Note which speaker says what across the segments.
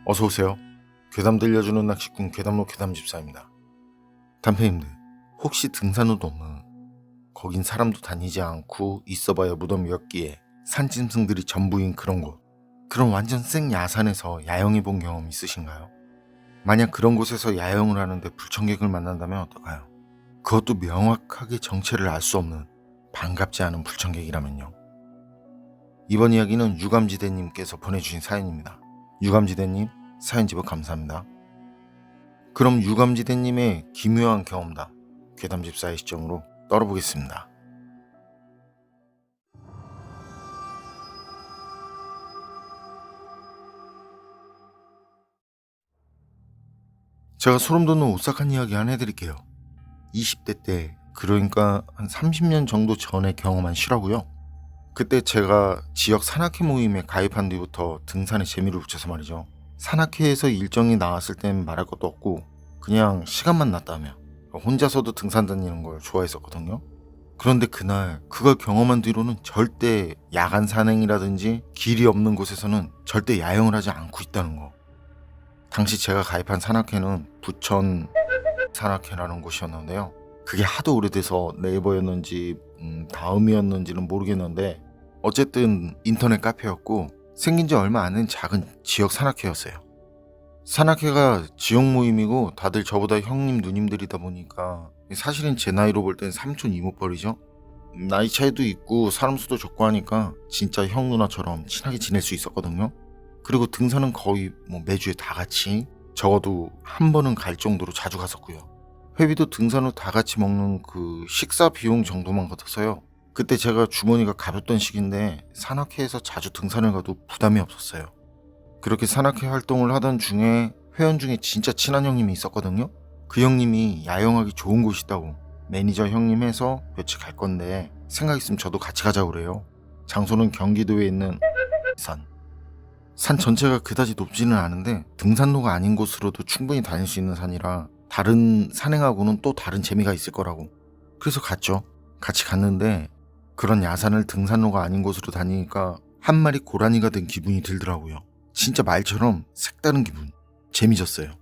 Speaker 1: 어서오세요. 괴담 들려주는 낚시꾼 괴담로 괴담집사입니다. 단편님들, 혹시 등산로도 없는, 거긴 사람도 다니지 않고 있어봐야 무덤 몇 개에 산짐승들이 전부인 그런 곳, 그런 완전 생 야산에서 야영해본 경험 있으신가요? 만약 그런 곳에서 야영을 하는데 불청객을 만난다면 어떨까요? 그것도 명확하게 정체를 알 수 없는 반갑지 않은 불청객이라면요. 이번 이야기는 유감지대님께서 보내주신 사연입니다. 유감지대님, 사연 제보 감사합니다. 그럼 유감지대님의 기묘한 경험담, 괴담집사의 시점으로 떨어보겠습니다. 제가 소름 돋는 오싹한 이야기 하나 해드릴게요. 20대 때, 그러니까 한 30년 정도 전에 경험한 실화고요. 그때 제가 지역 산악회 모임에 가입한 뒤부터 등산에 재미를 붙여서 말이죠. 산악회에서 일정이 나왔을 땐 말할 것도 없고 그냥 시간만 났다며 혼자서도 등산 다니는 걸 좋아했었거든요. 그런데 그날 그걸 경험한 뒤로는 절대 야간 산행이라든지 길이 없는 곳에서는 절대 야영을 하지 않고 있다는 거. 당시 제가 가입한 산악회는 부천 산악회라는 곳이었는데요. 그게 하도 오래돼서 네이버였는지 다음이었는지는 모르겠는데 어쨌든 인터넷 카페였고 생긴 지 얼마 안 된 작은 지역 산악회였어요. 산악회가 지역 모임이고 다들 저보다 형님 누님들이다 보니까 사실은 제 나이로 볼 땐 삼촌 이모뻘이죠. 나이 차이도 있고 사람 수도 적고 하니까 진짜 형 누나처럼 친하게 지낼 수 있었거든요. 그리고 등산은 거의 매주에 다 같이 적어도 한 번은 갈 정도로 자주 갔었고요. 회비도 등산 후 다 같이 먹는 그 식사 비용 정도만 같아서요. 그때 제가 주머니가 가볍던 시기인데 산악회에서 자주 등산을 가도 부담이 없었어요. 그렇게 산악회 활동을 하던 중에 회원 중에 진짜 친한 형님이 있었거든요. 그 형님이 야영하기 좋은 곳이 있다고 매니저 형님 해서 며칠 갈 건데 생각 있으면 저도 같이 가자고 그래요. 장소는 경기도에 있는 산 전체가 그다지 높지는 않은데 등산로가 아닌 곳으로도 충분히 다닐 수 있는 산이라 다른 산행하고는 또 다른 재미가 있을 거라고. 그래서 갔죠. 같이 갔는데 그런 야산을 등산로가 아닌 곳으로 다니니까 한 마리 고라니가 된 기분이 들더라고요. 진짜 말처럼 색다른 기분. 재미졌어요.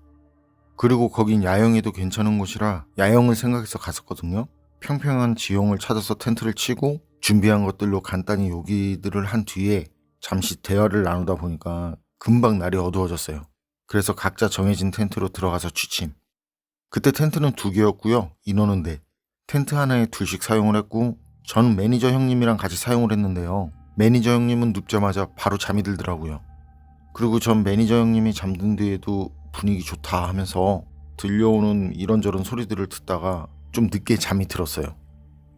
Speaker 1: 그리고 거긴 야영에도 괜찮은 곳이라 야영을 생각해서 갔었거든요. 평평한 지형을 찾아서 텐트를 치고 준비한 것들로 간단히 요기들을 한 뒤에 잠시 대화를 나누다 보니까 금방 날이 어두워졌어요. 그래서 각자 정해진 텐트로 들어가서 취침. 그때 텐트는 2개였고요. 인원은 4. 텐트 하나에 2씩 사용을 했고 전 매니저 형님이랑 같이 사용을 했는데요. 매니저 형님은 눕자마자 바로 잠이 들더라고요. 그리고 전 매니저 형님이 잠든 뒤에도 분위기 좋다 하면서 들려오는 이런저런 소리들을 듣다가 좀 늦게 잠이 들었어요.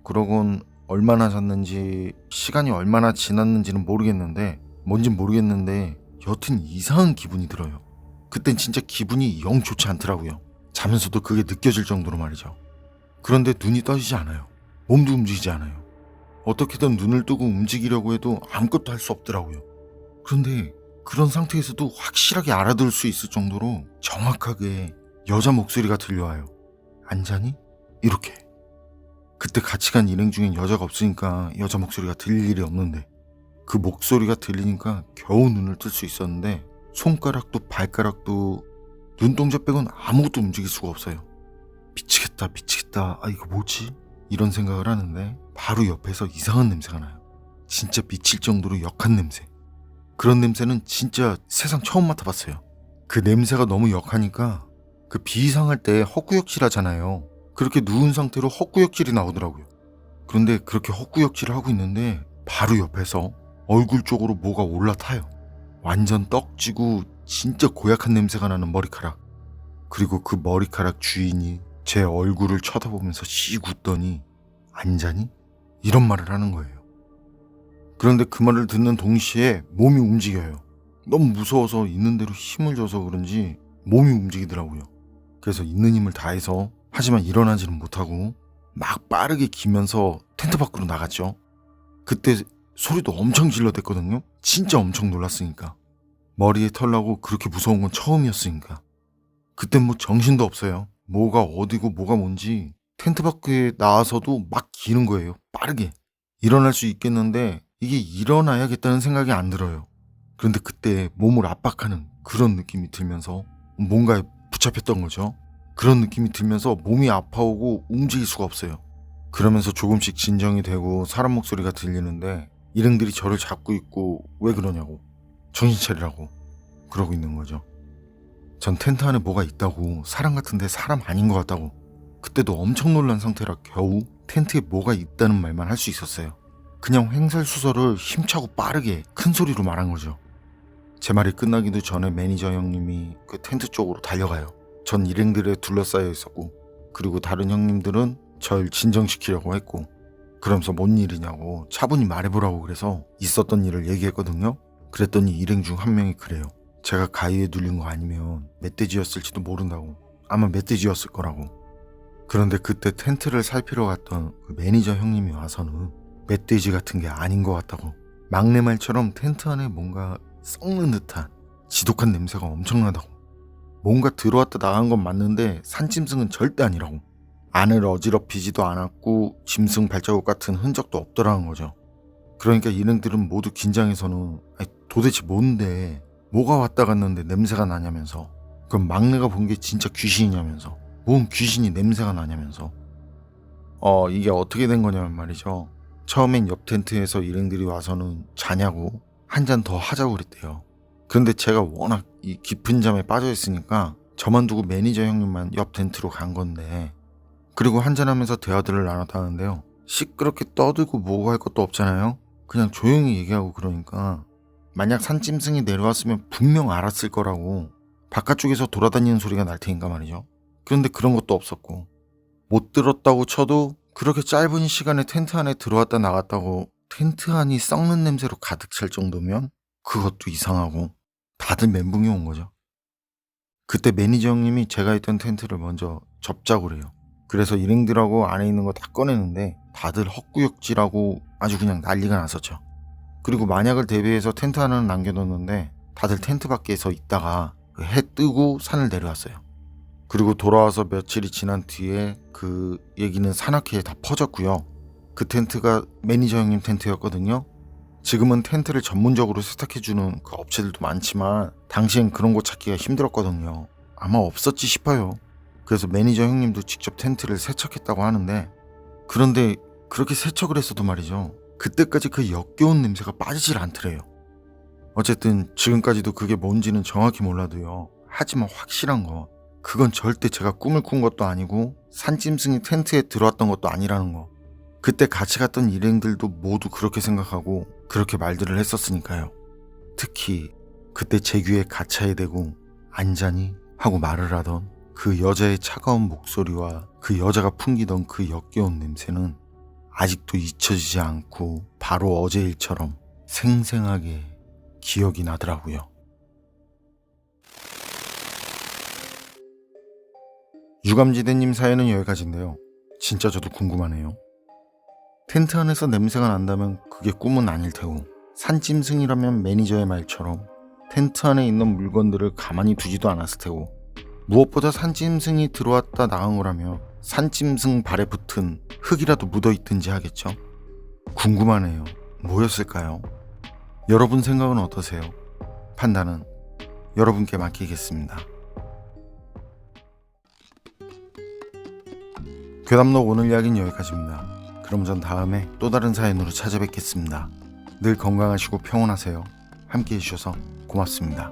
Speaker 1: 그러곤 얼마나 잤는지 시간이 얼마나 지났는지는 모르겠는데 뭔진 모르겠는데 여튼 이상한 기분이 들어요. 그땐 진짜 기분이 영 좋지 않더라고요. 자면서도 그게 느껴질 정도로 말이죠. 그런데 눈이 떠지지 않아요. 몸도 움직이지 않아요. 어떻게든 눈을 뜨고 움직이려고 해도 아무것도 할 수 없더라고요. 그런데 그런 상태에서도 확실하게 알아들을 수 있을 정도로 정확하게 여자 목소리가 들려와요. 안 자니? 이렇게. 그때 같이 간 일행 중엔 여자가 없으니까 여자 목소리가 들릴 일이 없는데 그 목소리가 들리니까 겨우 눈을 뜰 수 있었는데 손가락도 발가락도 눈동자 빼곤 아무것도 움직일 수가 없어요. 미치겠다. 이거 뭐지? 이런 생각을 하는데 바로 옆에서 이상한 냄새가 나요. 진짜 미칠 정도로 역한 냄새. 그런 냄새는 진짜 세상 처음 맡아봤어요. 그 냄새가 너무 역하니까 그 비이상할 때 헛구역질 하잖아요. 그렇게 누운 상태로 헛구역질이 나오더라고요. 그런데 그렇게 헛구역질을 하고 있는데 바로 옆에서 얼굴 쪽으로 뭐가 올라타요. 완전 떡지고 진짜 고약한 냄새가 나는 머리카락. 그리고 그 머리카락 주인이 제 얼굴을 쳐다보면서 씩 웃더니 안 자니? 이런 말을 하는 거예요. 그런데 그 말을 듣는 동시에 몸이 움직여요. 너무 무서워서 있는 대로 힘을 줘서 그런지 몸이 움직이더라고요. 그래서 있는 힘을 다해서 하지만 일어나지는 못하고 막 빠르게 기면서 텐트 밖으로 나갔죠. 그때 소리도 엄청 질러댔거든요. 진짜 엄청 놀랐으니까. 머리에 털 나고 그렇게 무서운 건 처음이었으니까. 그땐 정신도 없어요. 뭐가 어디고 뭐가 뭔지 텐트 밖에 나와서도 막 기는 거예요. 빠르게. 일어날 수 있겠는데 이게 일어나야겠다는 생각이 안 들어요. 그런데 그때 몸을 압박하는 그런 느낌이 들면서 뭔가에 붙잡혔던 거죠. 그런 느낌이 들면서 몸이 아파오고 움직일 수가 없어요. 그러면서 조금씩 진정이 되고 사람 목소리가 들리는데 일행들이 저를 잡고 있고 왜 그러냐고, 정신 차리라고 그러고 있는 거죠. 전 텐트 안에 뭐가 있다고, 사람 같은데 사람 아닌 것 같다고, 그때도 엄청 놀란 상태라 겨우 텐트에 뭐가 있다는 말만 할 수 있었어요. 그냥 횡설수설을 힘차고 빠르게 큰 소리로 말한 거죠. 제 말이 끝나기도 전에 매니저 형님이 그 텐트 쪽으로 달려가요. 전 일행들에 둘러싸여 있었고, 그리고 다른 형님들은 절 진정시키려고 했고, 그러면서 뭔 일이냐고 차분히 말해보라고 그래서 있었던 일을 얘기했거든요. 그랬더니 일행 중 한 명이 그래요. 제가 가위에 눌린 거 아니면 멧돼지였을지도 모른다고, 아마 멧돼지였을 거라고. 그런데 그때 텐트를 살피러 갔던 그 매니저 형님이 와서는 멧돼지 같은 게 아닌 것 같다고, 막내 말처럼 텐트 안에 뭔가 썩는 듯한 지독한 냄새가 엄청나다고, 뭔가 들어왔다 나간 건 맞는데 산짐승은 절대 아니라고, 안을 어지럽히지도 않았고 짐승 발자국 같은 흔적도 없더라는 거죠. 그러니까 일행들은 모두 긴장해서는 도대체 뭔데, 뭐가 왔다 갔는데 냄새가 나냐면서, 그럼 막내가 본 게 진짜 귀신이냐면서, 뭔 귀신이 냄새가 나냐면서. 이게 어떻게 된 거냐면 말이죠. 처음엔 옆 텐트에서 일행들이 와서는 자냐고 한 잔 더 하자고 그랬대요. 그런데 제가 워낙 이 깊은 잠에 빠져 있으니까 저만 두고 매니저 형님만 옆 텐트로 간 건데, 그리고 한잔하면서 대화들을 나눴다는데요. 시끄럽게 떠들고 뭐고 할 것도 없잖아요. 그냥 조용히 얘기하고 그러니까 만약 산짐승이 내려왔으면 분명 알았을 거라고, 바깥쪽에서 돌아다니는 소리가 날 테니까 말이죠. 그런데 그런 것도 없었고, 못 들었다고 쳐도 그렇게 짧은 시간에 텐트 안에 들어왔다 나갔다고 텐트 안이 썩는 냄새로 가득 찰 정도면 그것도 이상하고, 다들 멘붕이 온 거죠. 그때 매니저 형님이 제가 있던 텐트를 먼저 접자고 그래요. 그래서 일행들하고 안에 있는 거 다 꺼내는데 다들 헛구역질하고 아주 그냥 난리가 났었죠. 그리고 만약을 대비해서 텐트 하나는 남겨뒀는데 다들 텐트 밖에서 있다가 해 뜨고 산을 내려왔어요. 그리고 돌아와서 며칠이 지난 뒤에 그 얘기는 산악회에 다 퍼졌고요. 그 텐트가 매니저 형님 텐트였거든요. 지금은 텐트를 전문적으로 세탁해주는 그 업체들도 많지만 당시엔 그런 곳 찾기가 힘들었거든요. 아마 없었지 싶어요. 그래서 매니저 형님도 직접 텐트를 세척했다고 하는데, 그런데 그렇게 세척을 했어도 말이죠, 그때까지 그 역겨운 냄새가 빠지질 않더래요. 어쨌든 지금까지도 그게 뭔지는 정확히 몰라도요, 하지만 확실한 거, 그건 절대 제가 꿈을 꾼 것도 아니고 산짐승이 텐트에 들어왔던 것도 아니라는 거. 그때 같이 갔던 일행들도 모두 그렇게 생각하고 그렇게 말들을 했었으니까요. 특히 그때 제 귀에 가차에 대고 앉자니 하고 말을 하던 그 여자의 차가운 목소리와 그 여자가 풍기던 그 역겨운 냄새는 아직도 잊혀지지 않고 바로 어제 일처럼 생생하게 기억이 나더라고요. 유감지대님 사연은 여기까지인데요. 진짜 저도 궁금하네요. 텐트 안에서 냄새가 난다면 그게 꿈은 아닐 테고, 산짐승이라면 매니저의 말처럼 텐트 안에 있는 물건들을 가만히 두지도 않았을 테고, 무엇보다 산짐승이 들어왔다 나간 거라며 산짐승 발에 붙은 흙이라도 묻어있든지 하겠죠. 궁금하네요. 뭐였을까요? 여러분 생각은 어떠세요? 판단은 여러분께 맡기겠습니다. 괴담록 오늘 이야기는 여기까지입니다. 그럼 전 다음에 또 다른 사연으로 찾아뵙겠습니다. 늘 건강하시고 평온하세요. 함께 해주셔서 고맙습니다.